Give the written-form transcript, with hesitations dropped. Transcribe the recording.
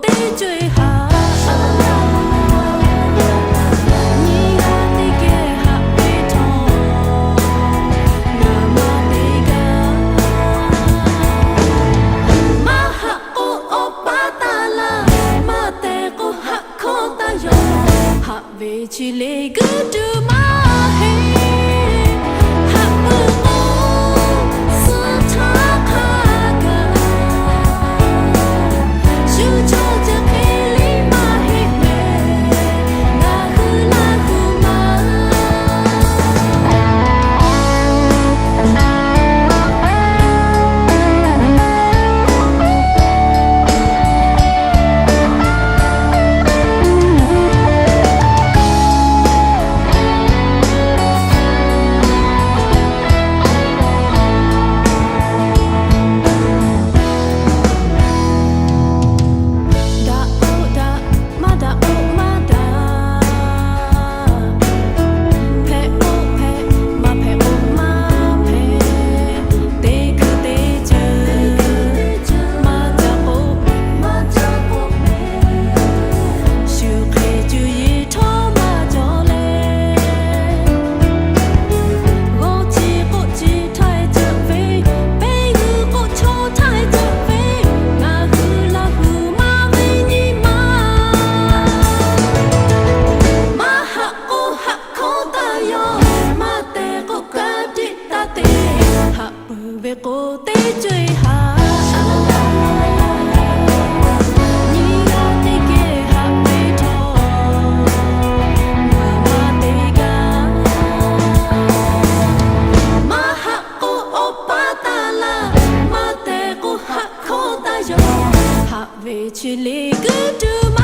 တေးကြွေဟာညီရတိကဲဟာပေထောနာမတေကမဟာအိုအိုပါတာလာမတေကိုဟာခေါ်တာယောဟာဝေချီလေကူတူမဟေဟာအိုအိုစတာခါကရှူချောချပေလီမဟေမေနာခုနာခုမာ ကိုတေးကြွေဟာညီရတိကဲဟာပေထောနာမတေကမဟာအိုအိုပါတာလာမတေကိုဟာခေါ်တာယောဟာဝေချီလေကူတူမ